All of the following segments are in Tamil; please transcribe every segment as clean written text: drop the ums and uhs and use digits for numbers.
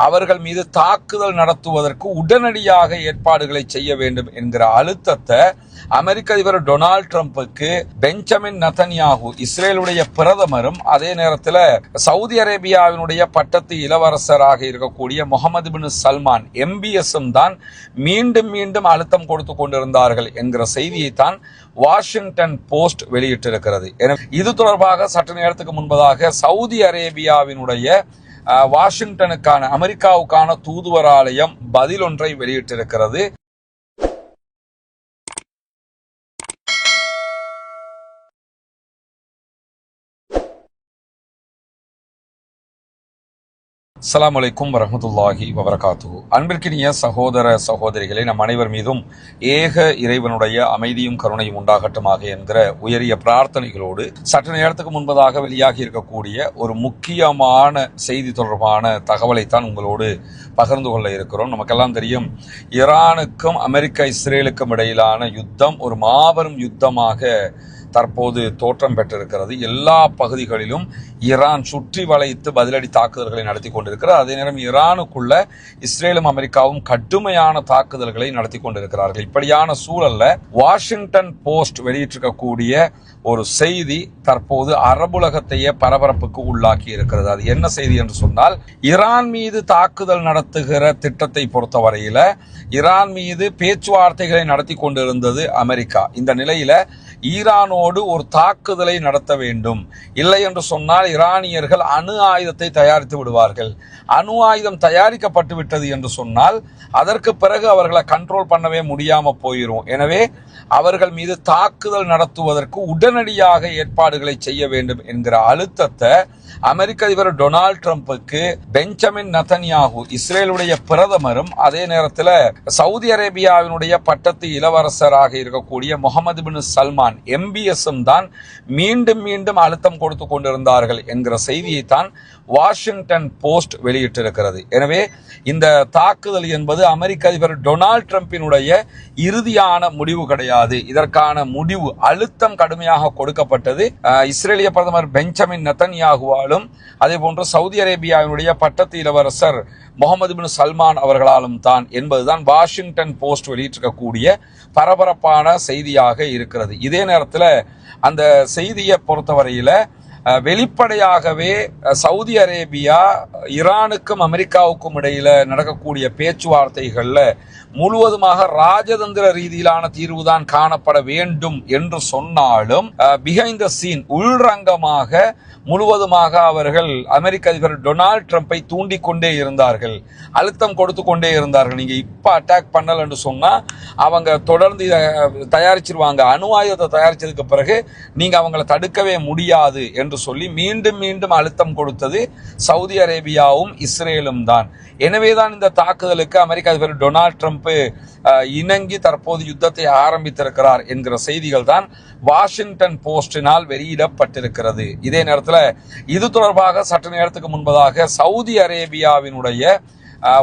அவர்கள் மீது தாக்குதல் நடத்துவதற்கு உடனடியாக ஏற்பாடுகளை செய்ய வேண்டும் என்கிற அழுத்தத்தை அமெரிக்க அதிபர் டொனால்டு டிரம்புக்கு பெஞ்சமின் நெதன்யாகு இஸ்ரேலுடைய பிரதமரும் அதே நேரத்தில் சவுதி அரேபியாவினுடைய பட்டத்து இளவரசராக இருக்கக்கூடிய முகமது பின் சல்மான் MBSம் தான் மீண்டும் மீண்டும் அழுத்தம் கொடுத்து கொண்டிருந்தார்கள் என்கிற செய்தியை தான் வாஷிங்டன் போஸ்ட் வெளியிட்டிருக்கிறது. இது தொடர்பாக சற்று நேரத்துக்கு முன்பதாக சவுதி அரேபியாவினுடைய வாஷிங்டனுக்கான அமெரிக்காவுக்கான தூதுவராலயம் பதில் ஒன்றை வெளியிட்டிருக்கிறது. அஸ்ஸலாமு அலைக்கும் வரஹ்மத்துல்லாஹி வபரகாத்துஹு. அன்பிற்கினிய சகோதர சகோதரிகளை, நம் அனைவர் மீதும் ஏக இறைவனுடைய அமைதியும் கருணையும் உண்டாகட்டுமாக என்கிற உயரிய பிரார்த்தனைகளோடு சற்று நேரத்துக்கு முன்பதாக வெளியாகி இருக்கக்கூடிய ஒரு முக்கியமான செய்தி தொடர்பான தகவலைத்தான் உங்களோடு பகிர்ந்து கொள்ள இருக்கிறோம். நமக்கெல்லாம் தெரியும், ஈரானுக்கும் இஸ்ரேலுக்கும் இடையிலான யுத்தம் ஒரு மாபெரும் யுத்தமாக தற்போது தோற்றம் பெற்றிருக்கிறது. எல்லா பகுதிகளிலும் ஈரான் சுற்றி வளைத்து பதிலடி தாக்குதல்களை நடத்தி கொண்டிருக்கிறது. அதே நேரம் ஈரானுக்குள்ள இஸ்ரேலும் அமெரிக்காவும் கடுமையான தாக்குதல்களை நடத்தி கொண்டிருக்கிறார்கள். இப்படியான சூழல்ல வாஷிங்டன் போஸ்ட் வெளியிட்டிருக்கக்கூடிய ஒரு செய்தி தற்போது அரபுலகத்தையே பரபரப்புக்கு உள்ளாக்கி இருக்கிறது. அது என்ன செய்தி என்று சொன்னால், ஈரான் மீது தாக்குதல் நடத்துகிற திட்டத்தை பொறுத்தவரையில ஈரான் மீது பேச்சுவார்த்தைகளை நடத்தி கொண்டிருந்தது அமெரிக்கா. இந்த நிலையில ஈரானோடு ஒரு தாக்குதலை நடத்த வேண்டும், இல்லை என்று சொன்னால் ஈரானியர்கள் அணு ஆயுதத்தை தயாரித்து விடுவார்கள். அணு ஆயுதம் தயாரிக்கப்பட்டு விட்டது என்று சொன்னால் அதற்கு பிறகு அவர்களை கண்ட்ரோல் பண்ணவே முடியாம போயிரும். எனவே அவர்கள் மீது தாக்குதல் நடத்துவதற்கு உடனடியாக ஏற்பாடுகளை செய்ய வேண்டும் என்கிற அழுத்தத்தை அமெரிக்க அதிபர் டொனால்டு டிரம்புக்கு பெஞ்சமின் நெதன்யாகு இஸ்ரேலுடைய பிரதமரும் அதே நேரத்தில் சவுதி அரேபியாவினுடைய பட்டத்து இளவரசராக இருக்கக்கூடிய முகமது பின் சல்மான் MBSம் தான் மீண்டும் மீண்டும் அழுத்தம் கொடுத்து கொண்டிருந்தார்கள் என்கிற செய்தியை தான் வாஷிங்டன் போஸ்ட் வெளியிட்டிருக்கிறது. எனவே இந்த தாக்குதல் என்பது அமெரிக்க அதிபர் டொனால்டு டிரம்பினுடைய இறுதியான முடிவு கிடையாது. இதற்கான முடிவு அழுத்தம் கடுமையாக கொடுக்கப்பட்டது இஸ்ரேலிய பிரதமர் பெஞ்சமின் நெதன்யாகுவாலும் அதே போன்று சவுதி அரேபியாவினுடைய பட்டத்து இளவரசர் முகமது பின் சல்மான் அவர்களாலும் தான் என்பதுதான் வாஷிங்டன் போஸ்ட் வெளியிட்டிருக்கக்கூடிய பரபரப்பான செய்தியாக இருக்கிறது. இதே நேரத்தில் அந்த செய்தியை பொறுத்தவரையில வெளிப்படையாகவே சவுதி அரேபியா ஈரானுக்கும் அமெரிக்காவுக்கும் இடையில நடக்கக்கூடிய பேச்சுவார்த்தைகள்ல முழுவதுமாக ராஜதந்திர ரீதியிலான தீர்வுதான் காணப்பட வேண்டும் என்று சொன்னாலும் பிஹைண்ட் த சீன் உள்ரங்கமாக முழுவதுமாக அவர்கள் அமெரிக்க அதிபர் டொனால்டு டிரம்பை தூண்டிக்கொண்டே இருந்தார்கள், அழுத்தம் கொடுத்து கொண்டே இருந்தார்கள். நீங்க இப்ப அட்டாக் பண்ணல என்று சொன்னா அவங்க தொடர்ந்து தயாரிச்சிருவாங்க, அணு ஆயுதத்தை தயாரிச்சதுக்கு பிறகு நீங்க அவங்களை தடுக்கவே முடியாது என்று சொல்லி மீண்டும் மீண்டும் அழுத்தம் கொடுத்தது சவுதி அரேபியாவும் இஸ்ரேலும் தான். எனவேதான் இந்த தாக்குதலுக்கு அமெரிக்க அதிபர் டொனால்டு டிரம்ப் இணங்கி தற்போது யுத்தத்தை ஆரம்பித்திருக்கிறார் என்கிற செய்திகள் தான் வாஷிங்டன் போஸ்டினால் வெளியிடப்பட்டிருக்கிறது. இதே நேரத்தில் இது தொடர்பாக சற்று நேரத்துக்கு முன்பதாக சவுதி அரேபியாவினுடைய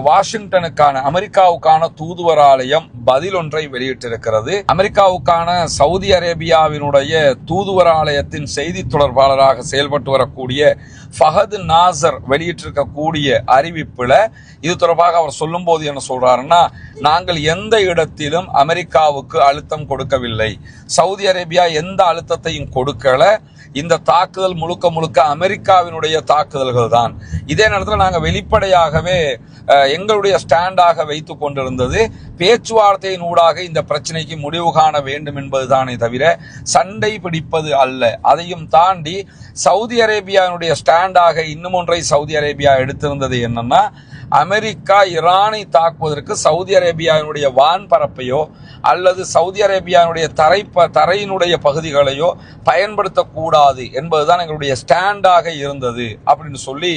வாஷிங்டனுக்கான அமெரிக்காவுக்கான தூதுவராலயம் பதில் ஒன்றை வெளியிட்டிருக்கிறது. அமெரிக்காவுக்கான சவுதி அரேபியாவினுடைய தூதுவராலயத்தின் செய்தி தொடர்பாளராக செயல்பட்டு வரக்கூடிய ஃபஹத் நாசர் வெளியிட்டிருக்கக்கூடிய அறிவிப்புல இது தொடர்பாக அவர் சொல்லும் போது என்ன சொல்றாருன்னா, நாங்கள் எந்த இடத்திலும் அமெரிக்காவுக்கு அழுத்தம் கொடுக்கவில்லை, சவுதி அரேபியா எந்த அழுத்தத்தையும் கொடுக்கல, இந்த தாக்குதல் முழுக்க முழுக்க அமெரிக்காவினுடைய தாக்குதல்கள் தான். இதே நேரத்தில் நாங்கள் வெளிப்படையாகவே எங்களுடைய ஸ்டாண்டாக வைத்துக் கொண்டிருந்தது பேச்சுவார்த்தையின் ஊடாக இந்த பிரச்சனைக்கு முடிவு காண வேண்டும் என்பதுதானே தவிர சண்டை பிடிப்பது அல்ல. அதையும் தாண்டி சவுதி அரேபியாவினுடைய ஸ்டாண்டாக இன்னும் ஒன்றை சவுதி அரேபியா எடுத்திருந்தது என்னன்னா, அமெரிக்கா ஈரானை தாக்குவதற்கு சவுதி அரேபியாவினுடைய வான்பரப்பையோ அல்லது சவுதி அரேபியாவினுடைய தரையினுடைய பகுதிகளையோ பயன்படுத்தக்கூடாது என்பதுதான் எங்களுடைய ஸ்டாண்டாக இருந்தது அப்படின்னு சொல்லி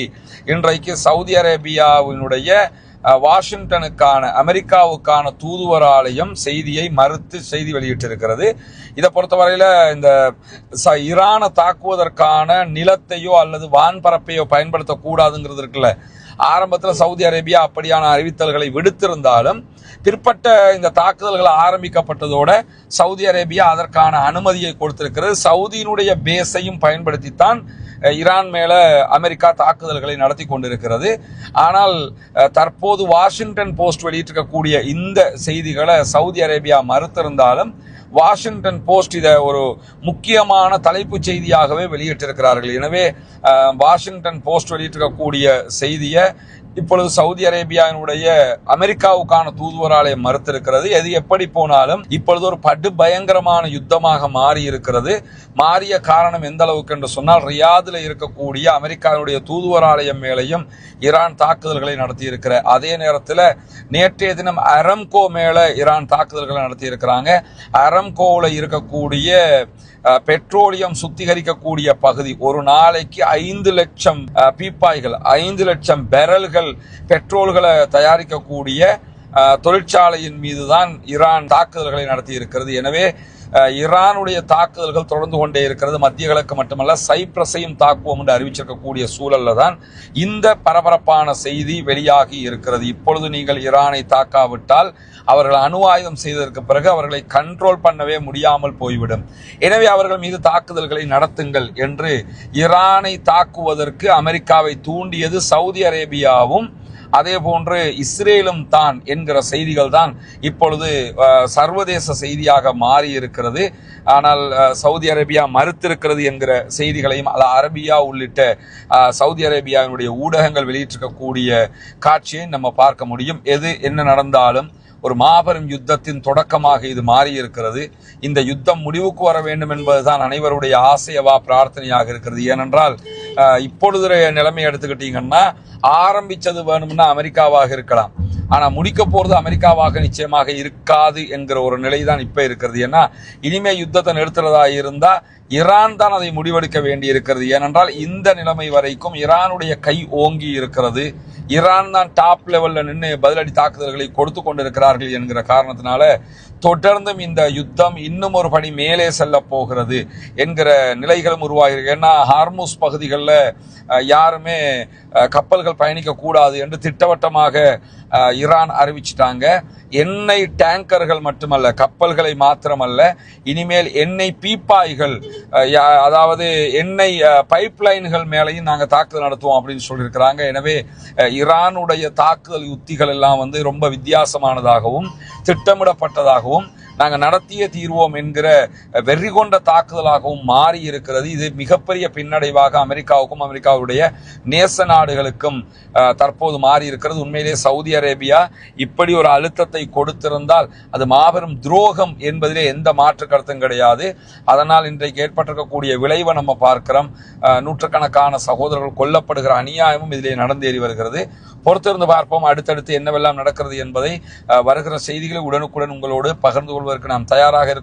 இன்றைக்கு சவுதி அரேபியாவினுடைய வாஷிங்டனுக்கான அமெரிக்காவுக்கான தூதுவராலயம் செய்தியை மறுத்து செய்தி வெளியிட்டிருக்கிறது. இதை பொறுத்தவரையில இந்த ஈரானை தாக்குவதற்கான நிலத்தையோ அல்லது வான்பரப்பையோ பயன்படுத்தக்கூடாதுங்கிறது இருக்குல்ல, ஆரம்பத்தில் சவுதி அரேபியா அப்படியான அறிவித்தல்களை விடுத்திருந்தாலும் பிற்பட்ட இந்த தாக்குதல்கள் ஆரம்பிக்கப்பட்டதோட சவுதி அரேபியா அதற்கான அனுமதியை கொடுத்திருக்கிறது. சவுதியினுடைய பேஸையும் பயன்படுத்தித்தான் ஈரான் மேல அமெரிக்கா தாக்குதல்களை நடத்தி கொண்டிருக்கிறது. ஆனால் தற்போது வாஷிங்டன் போஸ்ட் வெளியிட்டிருக்கக்கூடிய இந்த செய்திகளை சவுதி அரேபியா மறுத்திருந்தாலும் வாஷிங்டன் போஸ்ட் இதை ஒரு முக்கியமான தலைப்பு செய்தியாகவே வெளியிட்டிருக்கிறார்கள். எனவே வாஷிங்டன் போஸ்ட் வெளியிட்டிருக்கக்கூடிய செய்தியை இப்பொழுது சவுதி அரேபியாவினுடைய அமெரிக்காவுக்கான தூதுவராலயம் மறுத்திருக்கிறது. எது எப்படி போனாலும் இப்பொழுது ஒரு படு பயங்கரமான யுத்தமாக மாறி இருக்கிறது. மாறிய காரணம் எந்த அளவுக்கு என்று சொன்னால், ரியாதில் இருக்கக்கூடிய அமெரிக்காவுடைய தூதுவராலயம் மேலையும் ஈரான் தாக்குதல்களை நடத்தி இருக்கிற அதே நேரத்தில் நேற்றைய தினம் அரம்கோ மேல ஈரான் தாக்குதல்களை நடத்தி இருக்கிறாங்க. அரம்கோவில் இருக்கக்கூடிய பெட்ரோலியம் சுத்திகரிக்கக்கூடிய பகுதி ஒரு நாளைக்கு 5 லட்சம் பீப்பாய்கள் 5 லட்சம் பேரல்கள் பெட்ரோல்களை தயாரிக்கக்கூடிய தொழிற்சாலையின் மீதுதான் ஈரான் தாக்குதல்களை நடத்தி இருக்கிறது. எனவே ஈரானுடைய தாக்குதல்கள் தொடர்ந்து கொண்டே இருக்கிறது. மத்திய கிழக்கு மட்டுமல்ல, சைப்ரஸையும் தாக்குவோம் என்று அறிவிச்சிருக்கக்கூடிய சூழல்ல தான் இந்த பரபரப்பான செய்தி வெளியாகி இருக்கிறது. இப்பொழுது நீங்கள் ஈரானை தாக்காவிட்டால் அவர்கள் அணு ஆயுதம் செய்ததற்கு பிறகு அவர்களை கண்ட்ரோல் பண்ணவே முடியாமல் போய்விடும். எனவே அவர்கள் மீது தாக்குதல்களை நடத்துங்கள் என்று ஈரானை தாக்குவதற்கு அமெரிக்காவை தூண்டியது சவுதி அரேபியாவும் அதே போன்று இஸ்ரேலும் தான் என்கிற செய்திகள் தான் இப்பொழுது சர்வதேச செய்தியாக மாறி இருக்கிறது. ஆனால் சவுதி அரேபியா மறுத்திருக்கிறது என்கிற செய்திகளையும் அல் அரபியா உள்ளிட்ட சவுதி அரேபியாவினுடைய ஊடகங்கள் வெளியிட்டிருக்கக்கூடிய காட்சியை நம்ம பார்க்க முடியும். எது என்ன நடந்தாலும் ஒரு மாபெரும் யுத்தத்தின் தொடக்கமாக இது மாறி இருக்கிறது. இந்த யுத்தம் முடிவுக்கு வர வேண்டும் என்பதுதான் அனைவருடைய ஆசையவா பிரார்த்தனையாக இருக்கிறது. ஏனென்றால் இப்பொழுதைய நிலைமை எடுத்துக்கிட்டீங்கன்னா, ஆரம்பிச்சது வேணும்னா அமெரிக்காவாக இருக்கலாம், ஆனா முடிக்க போறது அமெரிக்காவாக நிச்சயமாக இருக்காது என்கிற ஒரு நிலைதான் இப்ப இருக்கிறது. ஏன்னா இனிமே யுத்தத்தை நிறுத்துறதா இருந்தா ஈரான் தான் அதை முடிவெடுக்க வேண்டி இருக்கிறது. ஏனென்றால் இந்த நிலைமை வரைக்கும் ஈரானுடைய கை ஓங்கி இருக்கிறது. ஈரான் தான் டாப் லெவல்ல நின்று பதிலடி தாக்குதல்களை கொடுத்து கொண்டிருக்கிறார்கள் என்கிற காரணத்தினால தொடர்ந்தும் இந்த யுத்தம் இன்னும் ஒரு படி மேலே செல்ல போகிறது என்கிற நிலைகளும் உருவாகிறது. ஏன்னா ஹார்முஸ் பகுதிகளில் யாருமே கப்பல்கள் பயணிக்க கூடாது என்று திட்டவட்டமாக ஈரான் அறிவிச்சிட்டாங்க. எண்ணெய் டேங்கர்கள் மட்டுமல்ல, கப்பல்களை மாத்திரமல்ல, இனிமேல் எண்ணெய் பீப்பாய்கள், அதாவது எண்ணெய் பைப் லைன்கள் மேலையும் நாங்கள் தாக்குதல் நடத்துவோம் அப்படின்னு சொல்லியிருக்கிறாங்க. எனவே ஈரானுடைய தாக்குதல் யுத்திகள் எல்லாம் ரொம்ப வித்தியாசமானதாகவும் திட்டமிடப்பட்டதாகவும் நாங்கள் நடத்திய தீர்வோம் என்கிற வெறி கொண்ட தாக்குதலாகவும் மாறி இருக்கிறது. இது மிகப்பெரிய பின்னடைவாக அமெரிக்காவுக்கும் அமெரிக்காவுடைய நேச நாடுகளுக்கும் தற்போது மாறி இருக்கிறது. உண்மையிலே சவுதி அரேபியா இப்படி ஒரு அழுத்தத்தை கொடுத்திருந்தால் அது மாபெரும் துரோகம் என்பதிலே எந்த மாற்று கருத்தும் கிடையாது. அதனால் இன்றைக்கு ஏற்பட்டிருக்கக்கூடிய விளைவை நம்ம பார்க்கிறோம். நூற்றுக்கணக்கான சகோதரர்கள் கொல்லப்படுகிற அநியாயமும் இதிலே நடந்தேறி வருகிறது. பொறுத்திருந்து பார்ப்போம் அடுத்தடுத்து என்னவெல்லாம் நடக்கிறது என்பதை. வருகிற செய்திகளை உடனுக்குடன் உங்களோடு பகிர்ந்து கொள்வதற்கு நாம் தயாராக இருக்கிறோம்.